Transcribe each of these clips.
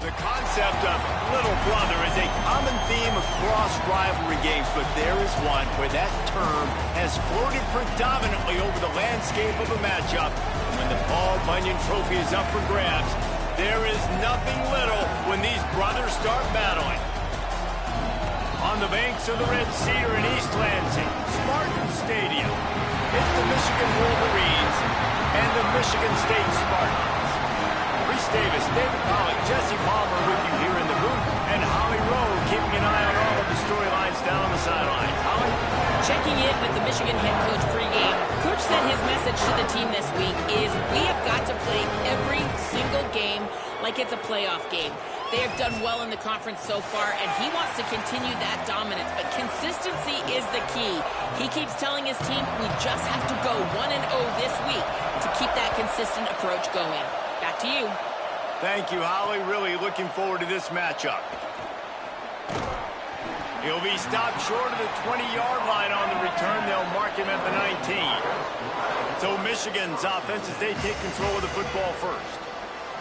The concept of little brother is a common theme across rivalry games, but there is one where that term has floated predominantly over the landscape of a matchup. And when the Paul Bunyan Trophy is up for grabs, there is nothing little when these brothers start battling. On the banks of the Red Cedar in East Lansing, Spartan Stadium, it's the Michigan Wolverines and the Michigan State Spartans. Reese Davis, David Pollock, Jesse Palmer with you here in the booth, and Holly Rowe keeping an eye on all of the storylines down on the sidelines. Holly? Checking in with the Michigan head coach pregame, Coach said his message to the team this week is we have got to play every single game like it's a playoff game. They have done well in the conference so far, and he wants to continue that dominance, but consistency is the key. He keeps telling his team we just have to go 1-0 this week to keep that consistent approach going. Back to you. Thank you, Holly. Really looking forward to this matchup. He'll be stopped short of the 20-yard line on the return. They'll mark him at the 19. So Michigan's offense as they take control of the football first.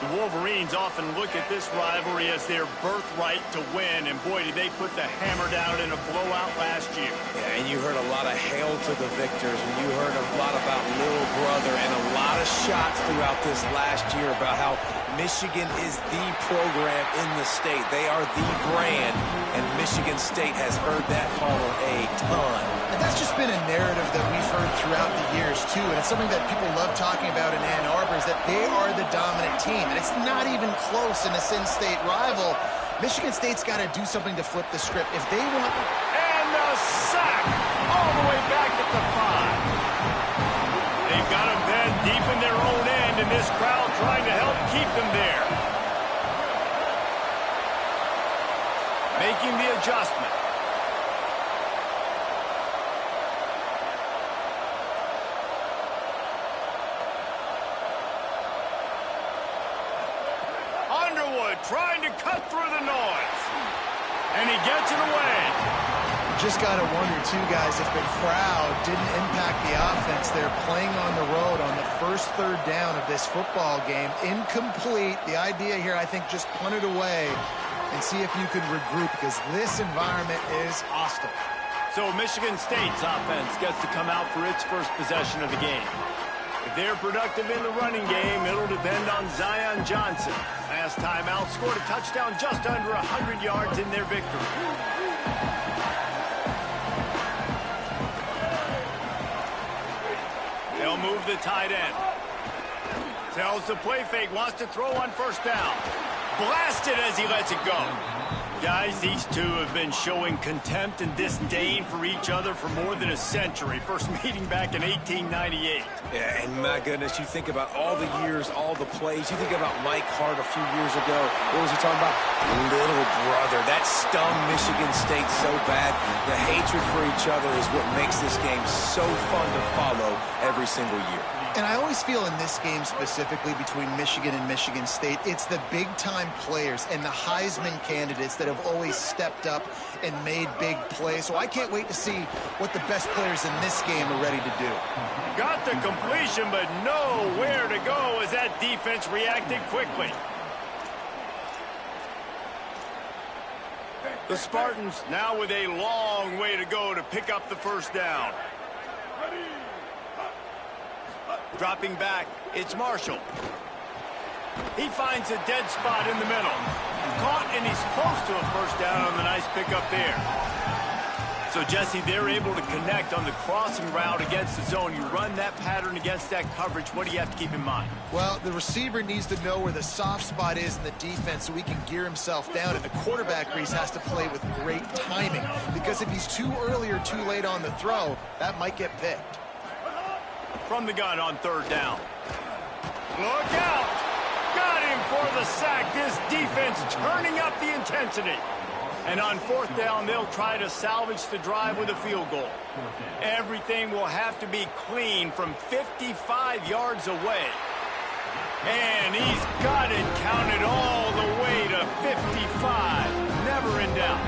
The Wolverines often look at this rivalry as their birthright to win, and boy, did they put the hammer down in a blowout last year. Yeah, and you heard a lot of hail to the victors, and you heard a lot about little brother, and a lot of shots throughout this last year about how Michigan is the program in the state. They are the brand, and Michigan State has heard that holler a ton. And that's just been a narrative that we've heard throughout the years, too. And it's something that people love talking about in Ann Arbor is that they are the dominant team. And it's not even close in a Sin State rival. Michigan State's got to do something to flip the script. If they want... And the sack all the way back at the 5. They've got them then deep in their own end, and this crowd trying to help keep them there. Making the adjustment. Trying to cut through the noise. And he gets it away. Just got to wonder, too, guys, if the crowd didn't impact the offense. They're playing on the road on the first third down of this football game. Incomplete. The idea here, I think, just punt it away and see if you can regroup, because this environment is hostile. So Michigan State's offense gets to come out for its first possession of the game. If they're productive in the running game, it'll depend on Zion Johnson. Last time out, scored a touchdown just under 100 yards in their victory. They'll move the tight end. Tells the play fake, wants to throw on first down. Blasted as he lets it go. Guys, these two have been showing contempt and disdain for each other for more than a century. First meeting back in 1898. Yeah, and my goodness, you think about all the years, all the plays. You think about Mike Hart a few years ago. What was he talking about? Little brother. That stung Michigan State so bad. The hatred for each other is what makes this game so fun to follow every single year. And I always feel in this game specifically between Michigan and Michigan State, it's the big-time players and the Heisman candidates that have always stepped up and made big plays. So I can't wait to see what the best players in this game are ready to do. Got the completion, but nowhere to go as that defense reacted quickly. The Spartans now with a long way to go to pick up the first down. Dropping back, it's Marshall. He finds a dead spot in the middle. Caught, and he's close to a first down on the nice pickup there. So, Jesse, they're able to connect on the crossing route against the zone. You run that pattern against that coverage. What do you have to keep in mind? Well, the receiver needs to know where the soft spot is in the defense so he can gear himself down. And the quarterback, Reese, has to play with great timing. Because if he's too early or too late on the throw, that might get picked. From the gun on third down. Look out! Got him for the sack. This defense turning up the intensity. And on fourth down, they'll try to salvage the drive with a field goal. Everything will have to be clean from 55 yards away. And he's got it counted all the way to 55. Never in doubt.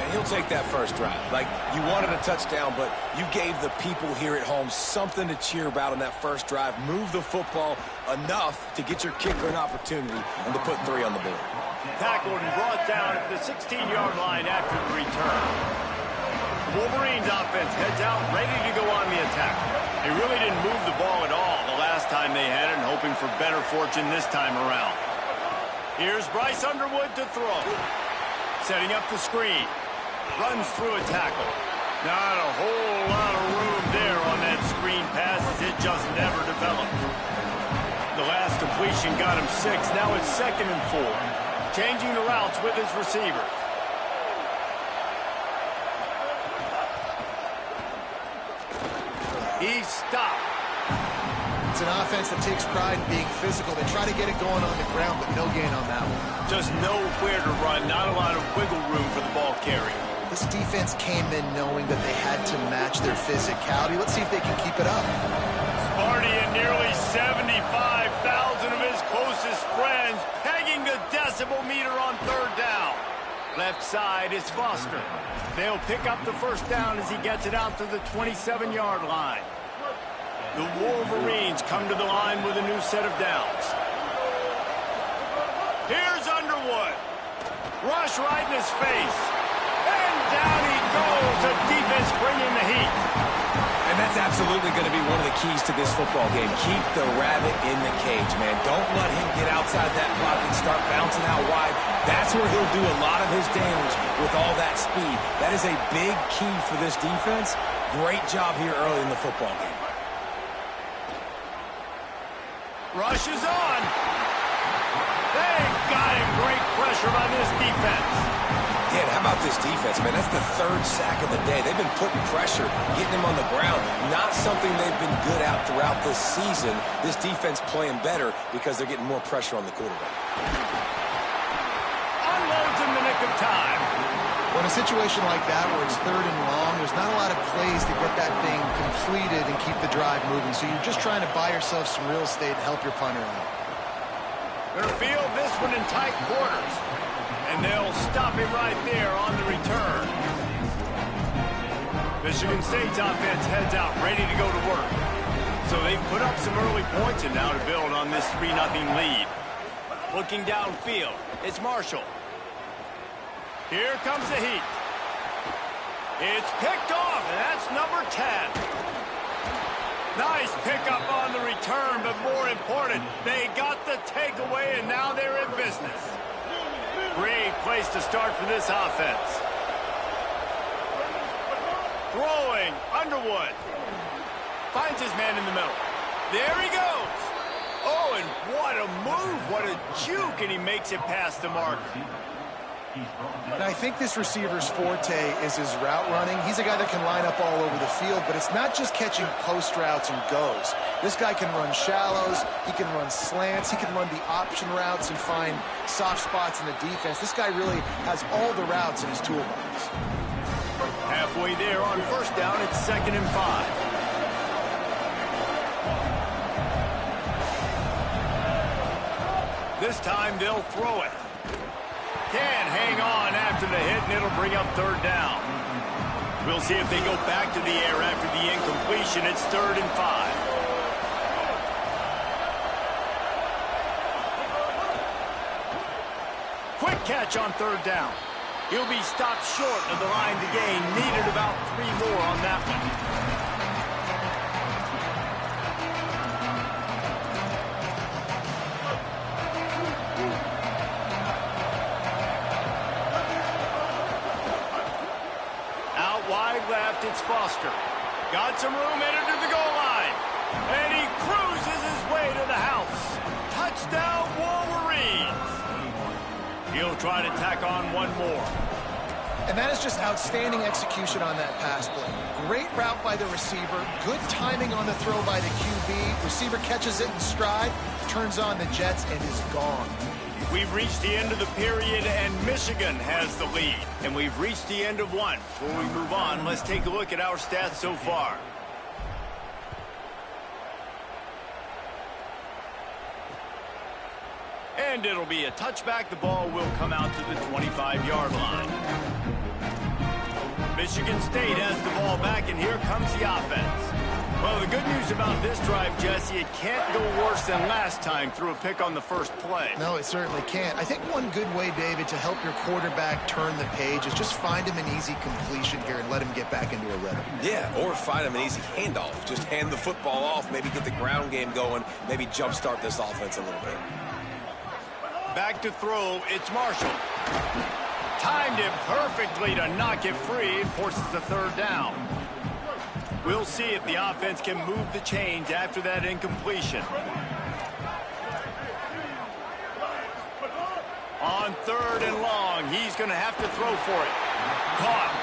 And he'll take that first drive. Like, you wanted a touchdown, but you gave the people here at home something to cheer about on that first drive. Move the football enough to get your kicker an opportunity and to put 3 on the board. Tackled and brought down at the 16-yard line after the return. The Wolverines offense heads out, ready to go on the attack. They really didn't move the ball at all the last time they had it, hoping for better fortune this time around. Here's Bryce Underwood to throw. Setting up the screen. Runs through a tackle. Not a whole lot of room there on that screen pass as it just never developed. The last completion got him 6. Now it's 2nd and 4. Changing the routes with his receivers. He's stopped. It's an offense that takes pride in being physical. They try to get it going on the ground, but no gain on that one. Just nowhere to run. Not a lot of wiggle room for the ball carrier. This defense came in knowing that they had to match their physicality. Let's see if they can keep it up. Sparty and nearly 75,000 of his closest friends pegging the decibel meter on third down. Left side is Foster. They'll pick up the first down as he gets it out to the 27-yard line. The Wolverines come to the line with a new set of downs. Here's Underwood. Rush right in his face. And down he goes. The defense bringing the heat. And that's absolutely going to be one of the keys to this football game. Keep the rabbit in the cage, man. Don't let him get outside that pocket and start bouncing out wide. That's where he'll do a lot of his damage with all that speed. That is a big key for this defense. Great job here early in the football game. Rush is on. They've got him. Great pressure by this defense. Yeah, and how about this defense, man? That's the 3rd sack of the day. They've been putting pressure, getting him on the ground. Not something they've been good at throughout this season. This defense playing better because they're getting more pressure on the quarterback. Unloads in the nick of time. Well, in a situation like that where it's 3rd and long, there's not a lot of plays to get that thing completed and keep the drive moving. So you're just trying to buy yourself some real estate and help your punter out. They'll field this one in tight quarters. And they'll stop it right there on the return. Michigan State's offense heads out, ready to go to work. So they've put up some early points and now to build on this 3-0 lead. Looking downfield, it's Marshall. Here comes the heat. It's picked off, and that's number 10. Nice pickup on the return, but more important, they got the takeaway, and now they're in business. Great place to start for this offense. Throwing, Underwood. Finds his man in the middle. There he goes. Oh, and what a move, what a juke, and he makes it past the marker. And I think this receiver's forte is his route running. He's a guy that can line up all over the field, but it's not just catching post routes and goes. This guy can run shallows, he can run slants, he can run the option routes and find soft spots in the defense. This guy really has all the routes in his toolbox. Halfway there on first down, it's 2nd and 5. This time they'll throw it. Can't hang on after the hit, and it'll bring up 3rd down. We'll see if they go back to the air after the incompletion. It's 3rd and 5. Quick catch on 3rd down. He'll be stopped short of the line to gain. Needed about 3 more on that one. wide left, it's Foster. Got some room, headed to the goal line. And he cruises his way to the house. Touchdown, Wolverines. He'll try to tack on one more. And that is just outstanding execution on that pass play. Great route by the receiver. Good timing on the throw by the QB. Receiver catches it in stride, turns on the jets, and is gone. We've reached the end of the period, and Michigan has the lead. And we've reached the end of one. Before we move on, let's take a look at our stats so far. And it'll be a touchback. The ball will come out to the 25-yard line. Michigan State has the ball back, and here comes the offense. Well, the good news about this drive, Jesse, it can't go worse than last time through a pick on the first play. No, it certainly can't. I think one good way, David, to help your quarterback turn the page is just find him an easy completion here and let him get back into a rhythm. Yeah, or find him an easy handoff. Just hand the football off, maybe get the ground game going, maybe jumpstart this offense a little bit. Back to throw, it's Marshall. Timed it perfectly to knock it free. It forces the third down. We'll see if the offense can move the chains after that incompletion. On third and long, he's going to have to throw for it. Caught.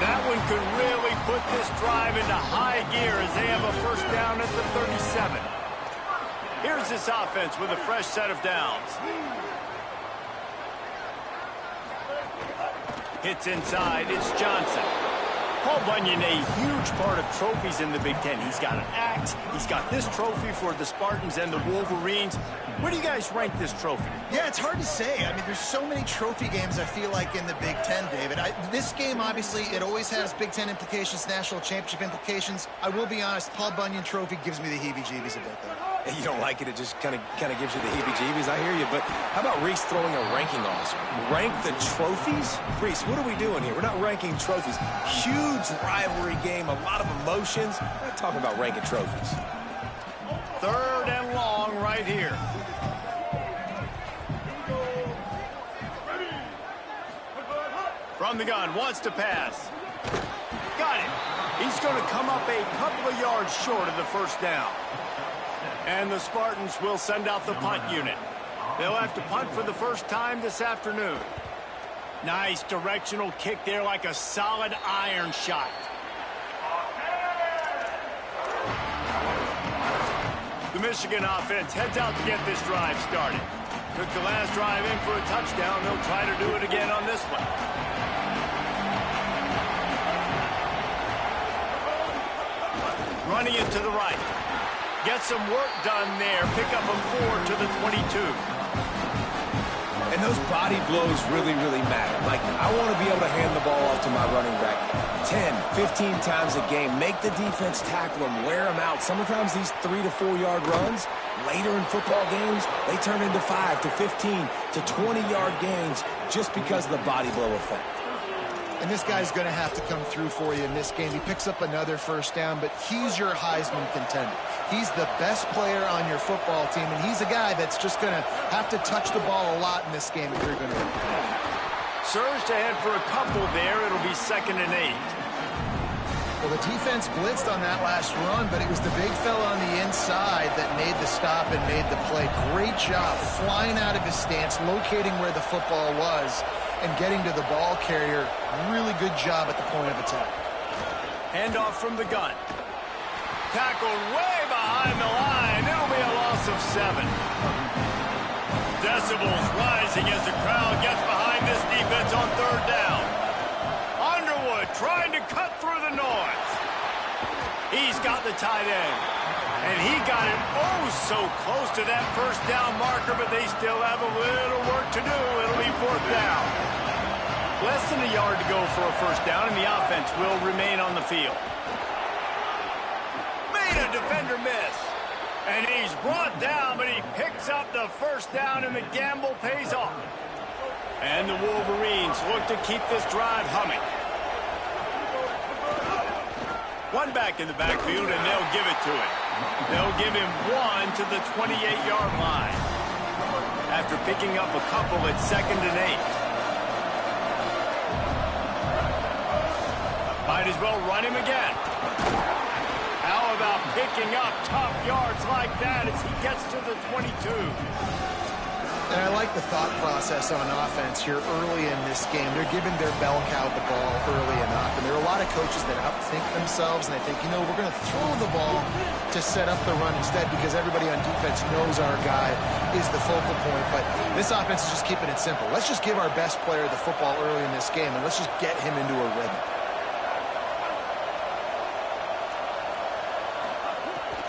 That one could really put this drive into high gear as they have a first down at the 37. Here's this offense with a fresh set of downs. Hits inside, it's Johnson. Paul Bunyan, a huge part of trophies in the Big Ten. He's got an axe. He's got this trophy for the Spartans and the Wolverines. Where do you guys rank this trophy? Yeah, it's hard to say. I mean, there's so many trophy games, I feel like, in the Big Ten, David. This game, obviously, it always has Big Ten implications, national championship implications. I will be honest, Paul Bunyan trophy gives me the heebie-jeebies a bit, though. You don't like it, it just kind of gives you the heebie-jeebies. I hear you, but how about Reese throwing a ranking on us? Rank the trophies? Reese, what are we doing here? We're not ranking trophies. Huge rivalry game, a lot of emotions. We're not talking about ranking trophies. Third and long right here. From the gun, wants to pass. Got it. He's going to come up a couple of yards short of the first down. And the Spartans will send out the punt unit. They'll have to punt for the first time this afternoon. Nice directional kick there, like a solid iron shot. The Michigan offense heads out to get this drive started. Took the last drive in for a touchdown. They'll try to do it again on this one. Running it to the right. Get some work done there. Pick up a 4 to the 22. And those body blows really, really matter. Like, I want to be able to hand the ball off to my running back 10, 15 times a game. Make the defense tackle him, wear him out. Sometimes these 3 to 4 yard runs, later in football games, they turn into 5 to 15 to 20-yard gains just because of the body blow effect. And this guy's going to have to come through for you in this game. He picks up another first down, but he's your Heisman contender. He's the best player on your football team, and he's a guy that's just going to have to touch the ball a lot in this game if you're going to win. Surged ahead for a couple there. It'll be 2nd and 8. Well, the defense blitzed on that last run, but it was the big fella on the inside that made the stop and made the play. Great job flying out of his stance, locating where the football was, and getting to the ball carrier. Really good job at the point of attack. Handoff from the gun. Tackled way behind the line. It'll be a loss of 7. Decibels rising as the crowd gets behind this defense on third down. Underwood trying to cut through the noise. He's got the tight end. And he got it oh so close to that first down marker, but they still have a little work to do. It'll be 4th down. Less than a yard to go for a first down, and the offense will remain on the field. Made a defender miss. And he's brought down, but he picks up the first down, and the gamble pays off. And the Wolverines look to keep this drive humming. One back in the backfield, and they'll give it to him. They'll give him 1 to the 28-yard line. After picking up a couple at 2nd and 8. Might as well run him again. How about picking up tough yards like that as he gets to the 22? And I like the thought process on offense here early in this game. They're giving their bell cow the ball early enough. And there are a lot of coaches that outthink themselves, and they think, you know, we're going to throw the ball to set up the run instead because everybody on defense knows our guy is the focal point. But this offense is just keeping it simple. Let's just give our best player the football early in this game, and let's just get him into a rhythm.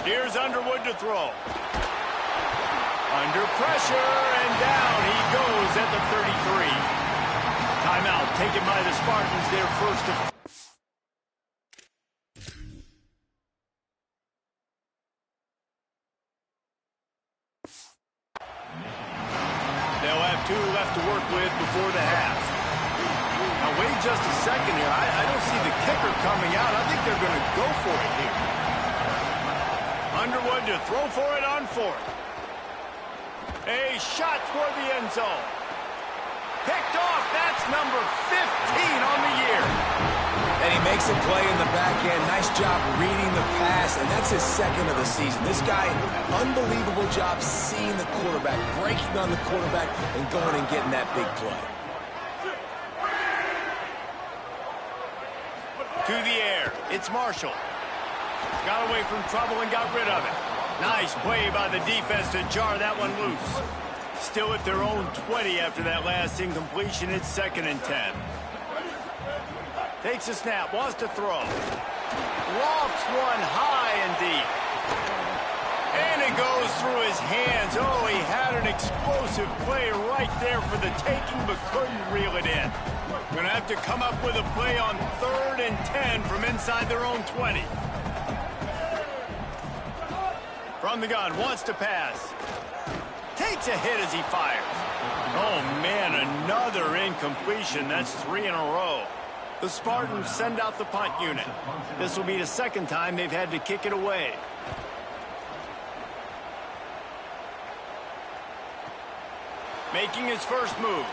Here's Underwood to throw. Under pressure, and down he goes at the 33. Timeout taken by the Spartans, their first of... They'll have 2 left to work with before the half. Now wait just a second here. I don't see the kicker coming out. I think they're going to go for it here. Underwood to throw for it on 4th. A shot toward the end zone. Picked off. That's number 15 on the year. And he makes a play in the back end. Nice job reading the pass, and that's his 2nd of the season. This guy, unbelievable job seeing the quarterback, breaking on the quarterback, and going and getting that big play. To the air. It's Marshall. Got away from trouble and got rid of it. Nice play by the defense to jar that one loose. Still at their own 20 after that last incompletion. It's 2nd and 10. Takes a snap, wants to throw. Lofts one high and deep. And it goes through his hands. Oh, he had an explosive play right there for the taking, but couldn't reel it in. Going to have to come up with a play on 3rd and 10 from inside their own 20. From the gun, wants to pass. Takes a hit as he fires. Oh, man, another incompletion. That's 3 in a row. The Spartans send out the punt unit. This will be the 2nd time they've had to kick it away. Making his first move.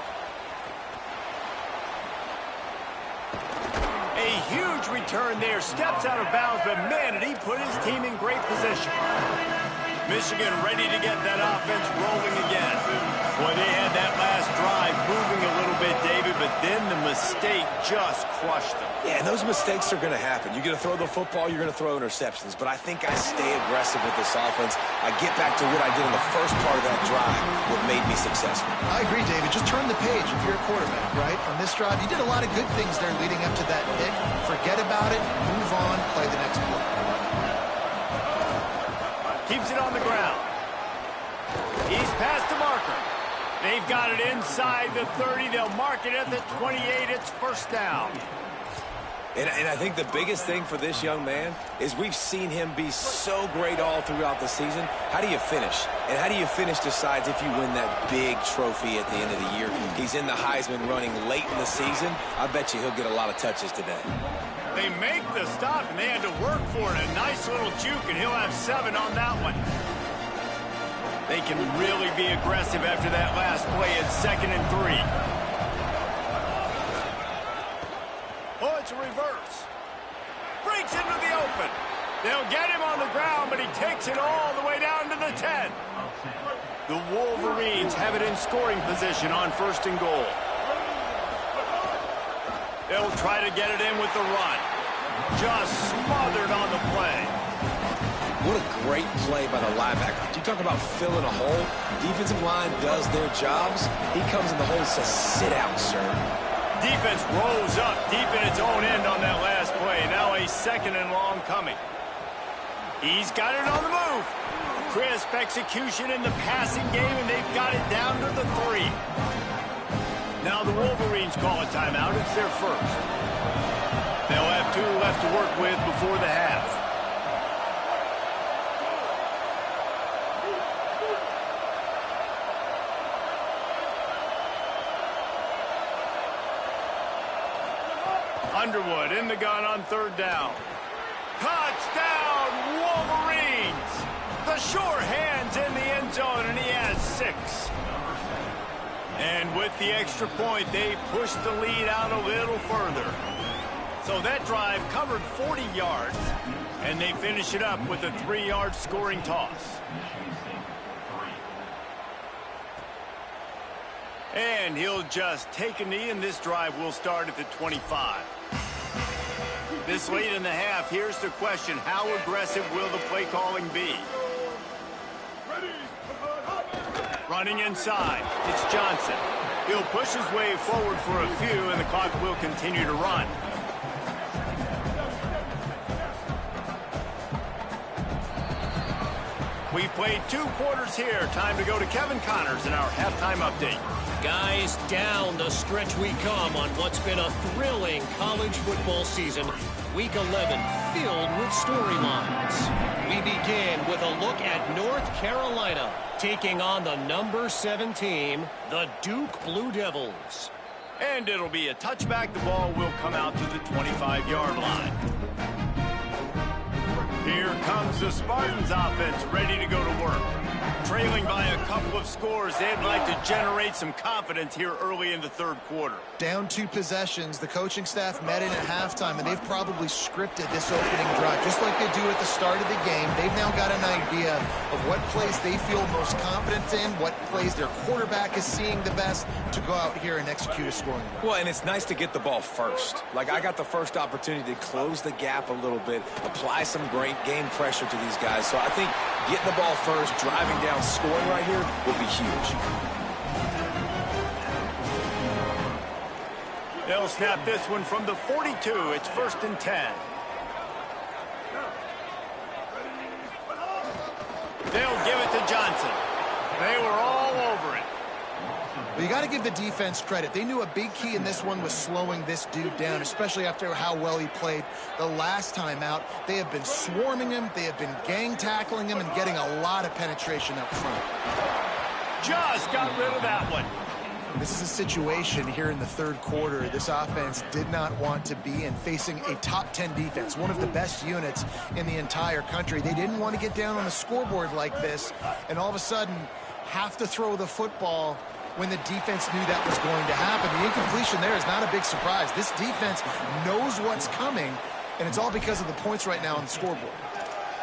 A huge return there. Steps out of bounds, but man, did he put his team in great position. Michigan ready to get that offense rolling again. Boy, they had that last drive moving a little bit, David, but then the mistake just crushed them. Yeah, and those mistakes are going to happen. You're going to throw the football, you're going to throw interceptions. But I think I stay aggressive with this offense. I get back to what I did in the first part of that drive, what made me successful. I agree, David. Just turn the page if you're a quarterback, right? On this drive, you did a lot of good things there leading up to that pick. Forget about it, move on, play the next play. Keeps it on the ground. He's past the marker. They've got it inside the 30. They'll mark it at the 28. It's 1st down. And I think the biggest thing for this young man is we've seen him be so great all throughout the season. How do you finish? And how do you finish decides if you win that big trophy at the end of the year. He's in the Heisman running late in the season. I bet you he'll get a lot of touches today. They make the stop, and they had to work for it. A nice little juke, and he'll have 7 on that one. They can really be aggressive after that last play. It's 2nd and 3. Oh, it's a reverse. Breaks into the open. They'll get him on the ground, but he takes it all the way down to the 10. The Wolverines have it in scoring position on 1st and goal. They'll try to get it in with the run. Just smothered on the play. What a great play by the linebacker. You talk about filling a hole. Defensive line does their jobs. He comes in the hole and says, sit out, sir. Defense rose up deep in its own end on that last play. Now a 2nd and long coming. He's got it on the move. Crisp execution in the passing game, and they've got it down to the 3. Now the Wolverines call a timeout. It's their first. They'll have 2 left to work with before the half. Underwood in the gun on 3rd down. Touchdown, Wolverines! The sure hands in the end zone, and he has 6. And with the extra point, they push the lead out a little further. So that drive covered 40 yards, and they finish it up with a 3-yard scoring toss. And he'll just take a knee, and this drive will start at the 25. This late in the half, here's the question: how aggressive will the play calling be? Running inside, it's Johnson. He'll push his way forward for a few, and the clock will continue to run. We've played 2 quarters here. Time to go to Kevin Connors in our halftime update. Guys, down the stretch we come on what's been a thrilling college football season. Week 11 filled with storylines. We begin with a look at North Carolina taking on the number 7 team, the Duke Blue Devils. And it'll be a touchback. The ball will come out to the 25-yard line. Here comes the Spartans offense, ready to go to work. Trailing by a couple of scores, they'd like to generate some confidence here early in the 3rd quarter. Down 2 possessions, the coaching staff met in at halftime, and they've probably scripted this opening drive. Just like they do at the start of the game, they've now got an idea of what plays they feel most confident in, what plays their quarterback is seeing the best to go out here and execute a scoring. Well, and it's nice to get the ball first. Like, I got the first opportunity to close the gap a little bit, apply some great game pressure to these guys. So I think getting the ball first, driving down, scoring right here will be huge. They'll snap this one from the 42. It's 1st and 10. They'll give it to Johnson. They were all over it. Well, you got to give the defense credit. They knew a big key in this one was slowing this dude down, especially after how well he played the last time out. They have been swarming him. They have been gang tackling him and getting a lot of penetration up front. Just got rid of that one. This is a situation here in the 3rd quarter this offense did not want to be in, facing a top 10 defense, one of the best units in the entire country. They didn't want to get down on the scoreboard like this and all of a sudden have to throw the football when the defense knew that was going to happen. The incompletion there is not a big surprise. This defense knows what's coming, and it's all because of the points right now on the scoreboard.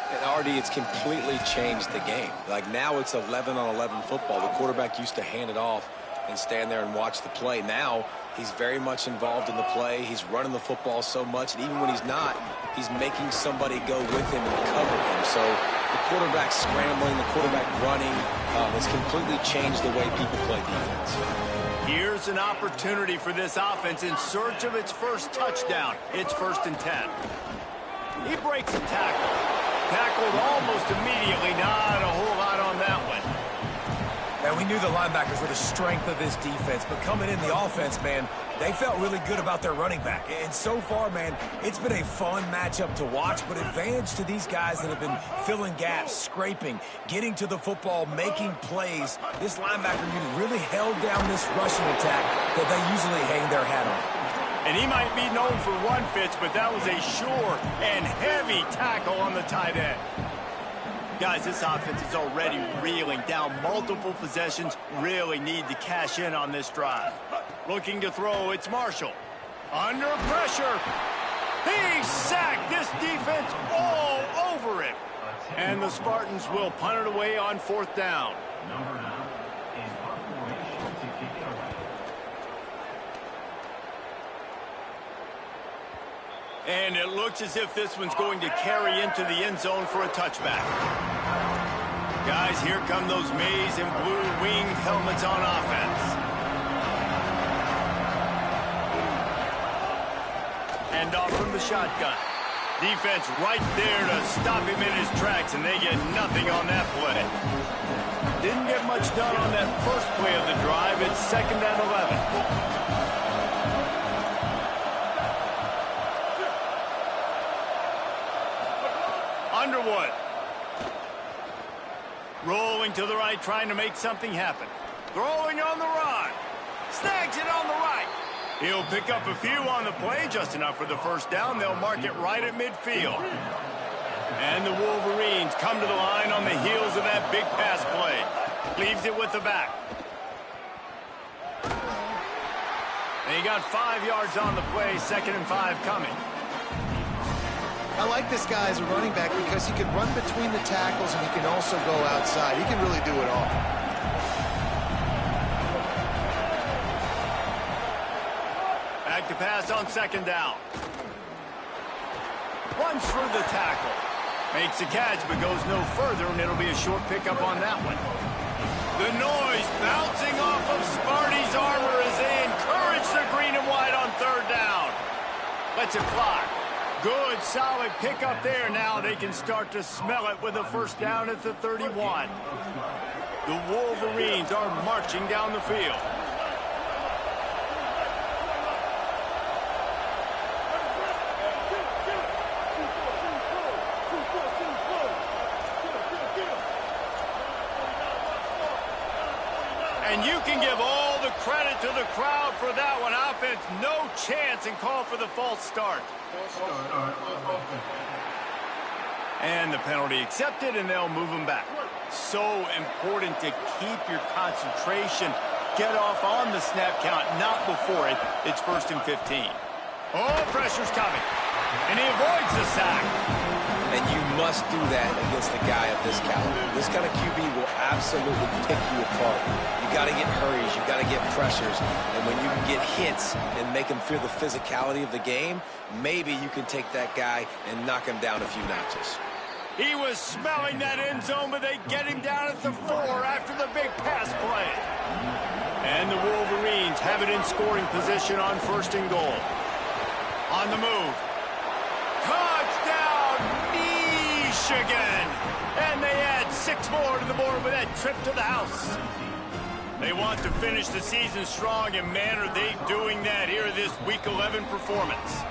And Artie, it's completely changed the game. Like, now it's 11-on-11 football. The quarterback used to hand it off and stand there and watch the play. Now he's very much involved in the play. He's running the football so much, and even when he's not, he's making somebody go with him and cover him. So the quarterback scrambling, the quarterback running has completely changed the way people play defense. Here's an opportunity for this offense in search of its first touchdown. It's 1st and 10. He breaks a tackle. Tackled almost immediately. Not a whole lot on that one. And we knew the linebackers were the strength of this defense, but coming in the offense, man, they felt really good about their running back. And so far, man, it's been a fun matchup to watch, but advantage to these guys that have been filling gaps, scraping, getting to the football, making plays. This linebacker unit really held down this rushing attack that they usually hang their hat on. And he might be known for run fits, but that was a sure and heavy tackle on the tight end. Guys, this offense is already reeling down multiple possessions. Really need to cash in on this drive. Looking to throw, it's Marshall. Under pressure. He's sacked. This defense all over it. And the Spartans will punt it away on 4th down. And it looks as if this one's going to carry into the end zone for a touchback. Guys, here come those maize and blue winged helmets on offense. Hand off from the shotgun. Defense right there to stop him in his tracks, and they get nothing on that play. Didn't get much done on that first play of the drive. It's 2nd and 11. Underwood. Rolling to the right, trying to make something happen. Throwing on the run. Snags it on the right. He'll pick up a few on the play, just enough for the 1st down. They'll mark it right at midfield. And the Wolverines come to the line on the heels of that big pass play. Leaves it with the back. They got 5 yards on the play, 2nd and 5 coming. like this guy as a running back because he can run between the tackles and he can also go outside. He can really do it all. Back to pass on second down. Runs for the tackle. Makes the catch, but goes no further, and it'll be a short pickup on that one. The noise bouncing off of Sparty's armor as they encourage the green and white on third down. Lets it fly. Good, solid pickup there. Now they can start to smell it with a first down at the 31. The Wolverines are marching down the field. And you can give all the credit to the crowd for that one. Offense, no chance, and call for the false start. And the penalty accepted, and they'll move them back. So important to keep your concentration. Get off on the snap count, not before it. It's 1st and 15. Oh, pressure's coming. And he avoids the sack. And you must do that against a guy of this caliber. This kind of QB will absolutely pick you apart. You got to get hurries. You got to get pressures. And when you can get hits and make him feel the physicality of the game, maybe you can take that guy and knock him down a few notches. He was smelling that end zone, but they get him down at the 4 after the big pass play. And the Wolverines have it in scoring position on 1st and goal. On the move. Touchdown, Michigan! And they add 6 more to the board with that trip to the house. They want to finish the season strong, and man, are they doing that here this Week 11 performance.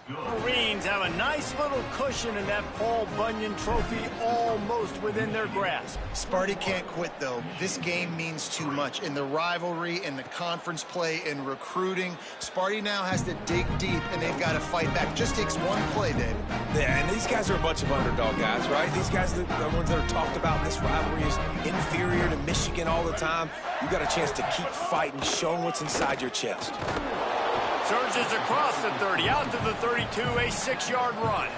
Marines have a nice little cushion in that Paul Bunyan trophy almost within their grasp. Sparty can't quit, though. This game means too much. In the rivalry, in the conference play, in recruiting, Sparty now has to dig deep, and they've got to fight back. Just takes one play, David. Yeah, and these guys are a bunch of underdog guys, right? These guys are the ones that are talked about in this rivalry as inferior to Michigan all the time. You got a chance to keep fighting, showing what's inside your chest. Surges across the 30, out to the 32, a 6-yard run.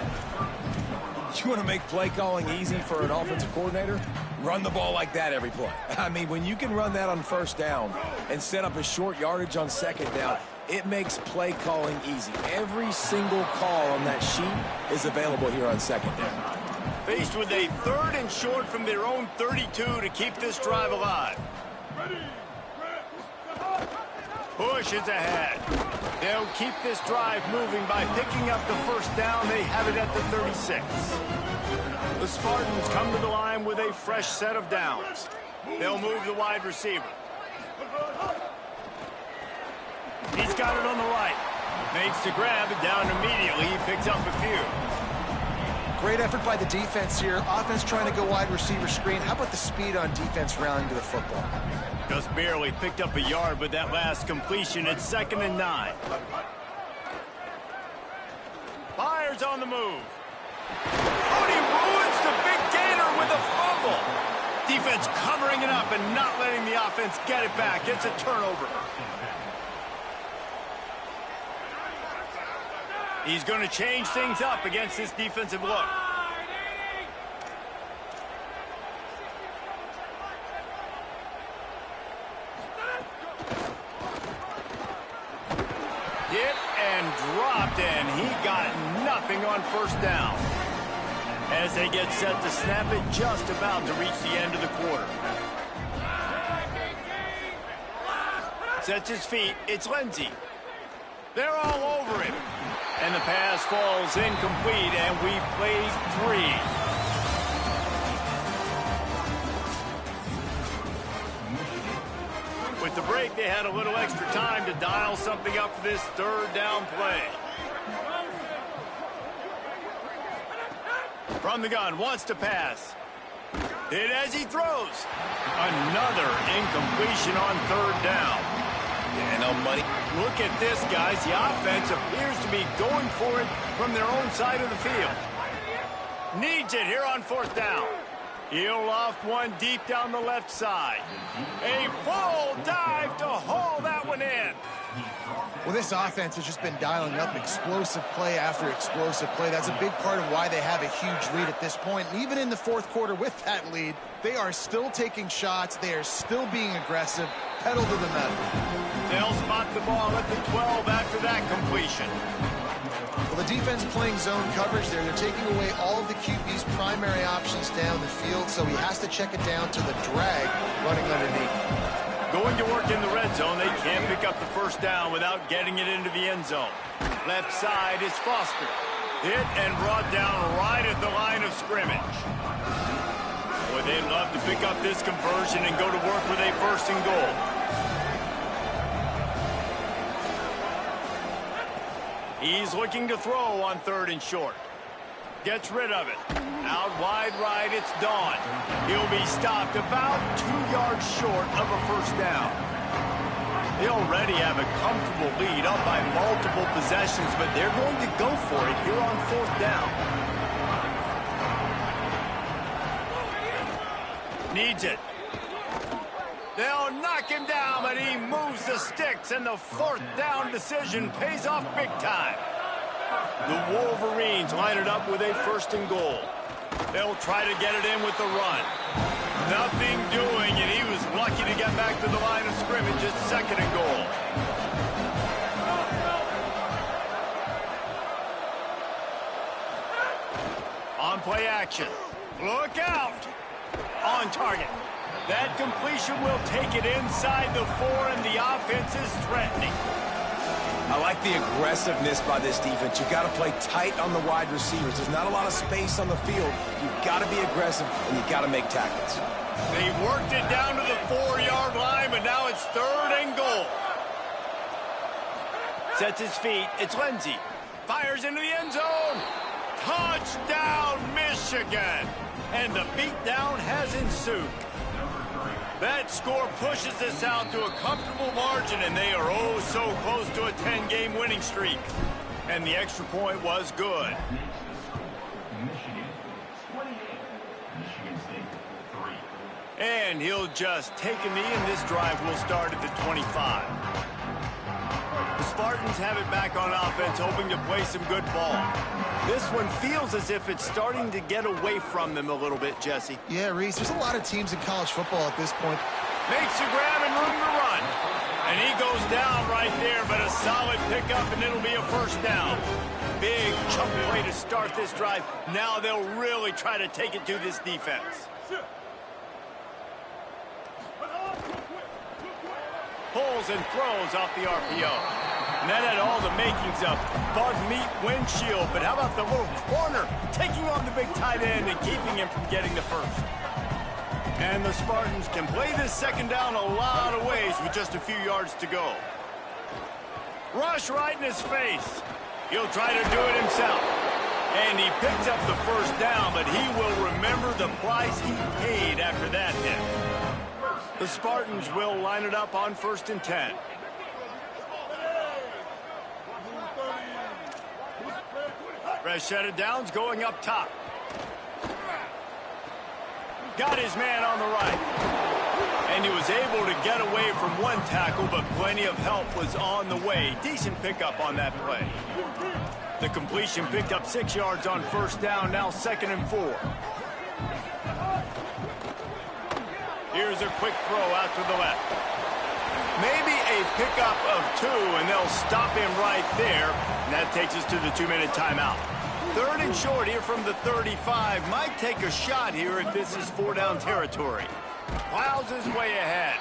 You want to make play calling easy for an offensive coordinator? Run the ball like that every play. I mean, when you can run that on 1st down and set up a short yardage on 2nd down, it makes play calling easy. Every single call on that sheet is available here on 2nd down. Faced with a 3rd and short from their own 32 to keep this drive alive. Push is ahead. They'll keep this drive moving by picking up the 1st down. They have it at the 36. The Spartans come to the line with a fresh set of downs. They'll move the wide receiver. He's got it on the right. Makes the grab, and down immediately. He picks up a few. Great effort by the defense here. Offense trying to go wide receiver screen. How about the speed on defense rallying to the football? Just barely picked up a yard with that last completion. It's 2nd and 9. Byers on the move. Oh, he ruins the big gainer with a fumble. Defense covering it up and not letting the offense get it back. It's a turnover. He's going to change things up against this defensive look. Hit and dropped, and he got nothing on 1st down. As they get set to snap it, just about to reach the end of the quarter. Sets his feet. It's Lindsey. They're all over him. And the pass falls incomplete, and we've played 3. With the break, they had a little extra time to dial something up for this 3rd down play. From the gun, wants to pass. Hit as he throws. Another incompletion on 3rd down. Yeah, no money. Look at this, guys. The offense appears to be going for it from their own side of the field. Needs it here on 4th down. He'll loft one deep down the left side. A full dive to haul that one in. Well, this offense has just been dialing up explosive play after explosive play. That's a big part of why they have a huge lead at this point. And even in the 4th quarter with that lead, they are still taking shots. They are still being aggressive. Pedal to the metal. They'll spot the ball at the 12 after that completion. Well, the defense playing zone coverage there. They're taking away all of the QB's primary options down the field, so he has to check it down to the drag running underneath. Going to work in the red zone, they can't pick up the 1st down without getting it into the end zone. Left side is Foster. Hit and brought down right at the line of scrimmage. Boy, they'd love to pick up this conversion and go to work with a 1st and goal. He's looking to throw on 3rd and short. Gets rid of it. Out wide right, it's Dawn. He'll be stopped about 2 yards short of a 1st down. They already have a comfortable lead up by multiple possessions, but they're going to go for it here on 4th down. Needs it. They'll knock him down, but he moves the sticks, and the 4th down decision pays off big time. The Wolverines line it up with a 1st and goal. They'll try to get it in with the run. Nothing doing, and he was lucky to get back to the line of scrimmage at 2nd and goal. On play action. Look out! On target. That completion will take it inside the 4, and the offense is threatening. I like the aggressiveness by this defense. You got to play tight on the wide receivers. There's not a lot of space on the field. You got to be aggressive, and you got to make tackles. They worked it down to the 4-yard line, but now it's 3rd and goal. Sets his feet. It's Lindsey. Fires into the end zone. Touchdown, Michigan. And the beatdown has ensued. That score pushes us out to a comfortable margin, and they are oh so close to a 10-game winning streak. And the extra point was good. And he'll just take a knee, and this drive will start at the 25. The Spartans have it back on offense, hoping to play some good ball. This one feels as if it's starting to get away from them a little bit, Jesse. Yeah, Reese, there's a lot of teams in college football at this point. Makes a grab and room to run. And he goes down right there, but a solid pickup, and it'll be a 1st down. Big chunk play to start this drive. Now they'll really try to take it to this defense. Pulls and throws off the RPO. And that had all the makings of bug meat windshield, but how about the little corner taking on the big tight end and keeping him from getting the 1st? And the Spartans can play this 2nd down a lot of ways with just a few yards to go. Rush right in his face. He'll try to do it himself. And he picks up the 1st down, but he will remember the price he paid after that hit. The Spartans will line it up on 1st and 10. Fresh set of downs going up top. Got his man on the right. And he was able to get away from one tackle, but plenty of help was on the way. Decent pickup on that play. The completion picked up 6 yards on 1st down, now 2nd and 4. Here's a quick throw out to the left. Maybe a pickup of 2, and they'll stop him right there. And that takes us to the 2-minute timeout. 3rd and short here from the 35. Might take a shot here if this is 4-down territory. Plows his way ahead.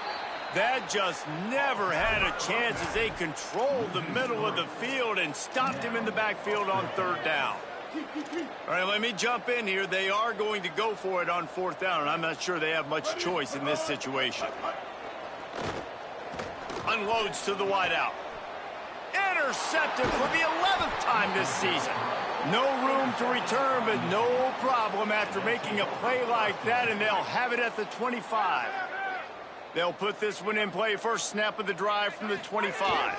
That just never had a chance as they controlled the middle of the field and stopped him in the backfield on 3rd down. All right, let me jump in here. They are going to go for it on 4th down, and I'm not sure they have much choice in this situation. Unloads to the wideout. Intercepted for the 11th time this season. No room to return, but no problem after making a play like that, and they'll have it at the 25. They'll put this one in play. First snap of the drive from the 25.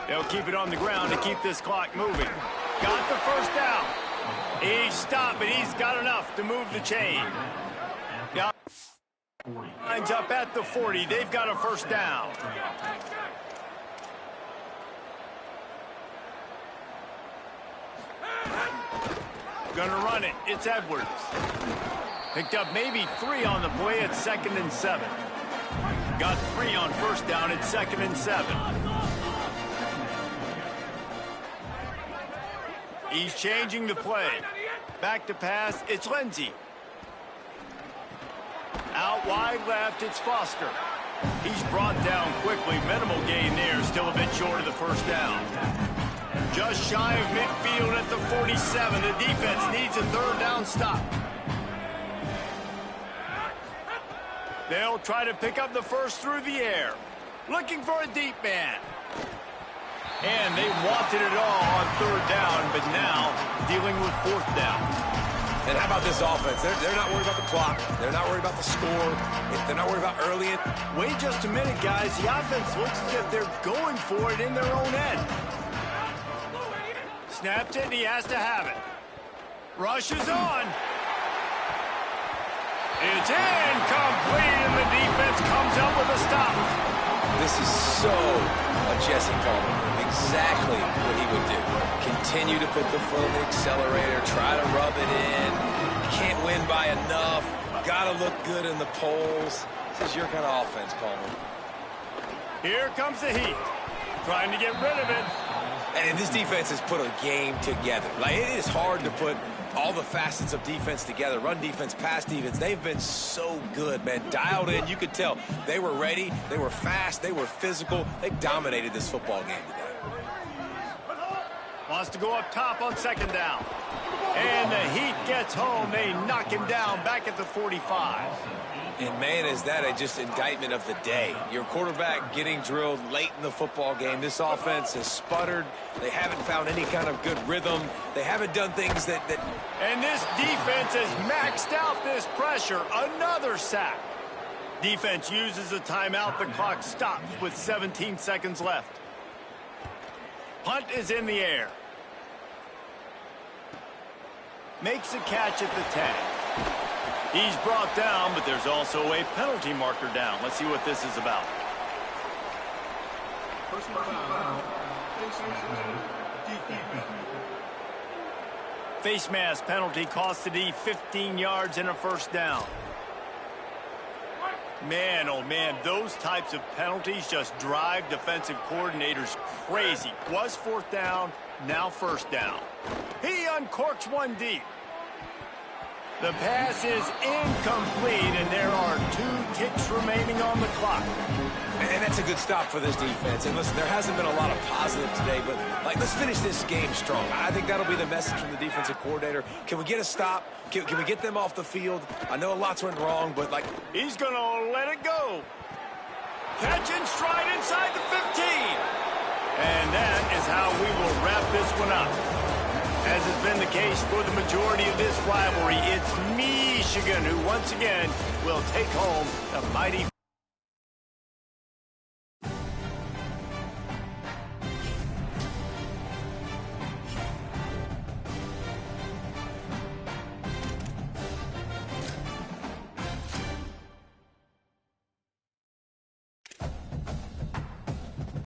They'll keep it on the ground to keep this clock moving. Got the first down. He stopped, but he's got enough to move the chain. Now, lines up at the 40. They've got a first down. Gonna run it. It's Edwards. Picked up maybe 3 on the play at 2nd and 7. Got 3 on first down at 2nd and 7. He's changing the play. Back to pass, it's Lindsey. Out wide left, it's Foster. He's brought down quickly. Minimal gain there, still a bit short of the first down. Just shy of midfield at the 47. The defense needs a third down stop. They'll try to pick up the first through the air. Looking for a deep man. And they wanted it all on third down, but now dealing with fourth down. And how about this offense? They're not worried about the clock. They're not worried about the score. They're not worried about early. Wait just a minute, guys. The offense looks as if they're going for it in their own end. Snaps it, and he has to have it. Rushes on. It's incomplete, and the defense comes up with a stop. This is so a Jesse Palmer move. Exactly what he would do. Continue to put the foot on the accelerator, try to rub it in. Can't win by enough. Got to look good in the polls. This is your kind of offense, Palmer. Here comes the heat. Trying to get rid of it. And this defense has put a game together. Like, it is hard to put all the facets of defense together. Run defense, pass defense. They've been so good, man. Dialed in. You could tell they were ready. They were fast. They were physical. They dominated this football game today. Wants to go up top on second down. And the Heat gets home. They knock him down back at the 45. And, man, is that just indictment of the day. Your quarterback getting drilled late in the football game. This offense has sputtered. They haven't found any kind of good rhythm. They haven't done things that... And this defense has maxed out this pressure. Another sack. Defense uses a timeout. The clock stops with 17 seconds left. Punt is in the air. Makes a catch at the 10. He's brought down, but there's also a penalty marker down. Let's see what this is about. Face mask penalty cost the D 15 yards and a first down. Man, oh man, those types of penalties just drive defensive coordinators crazy. Was fourth down, now first down. He uncorks one deep. The pass is incomplete, and there are 2 ticks remaining on the clock. And that's a good stop for this defense. And listen, there hasn't been a lot of positive today, but, like, let's finish this game strong. I think that'll be the message from the defensive coordinator. Can we get a stop? Can we get them off the field? I know a lot's went wrong, but, like... He's going to let it go. Catch and stride inside the 15. And that is how we will wrap this one up. As has been the case for the majority of this rivalry, it's Michigan who once again will take home the mighty...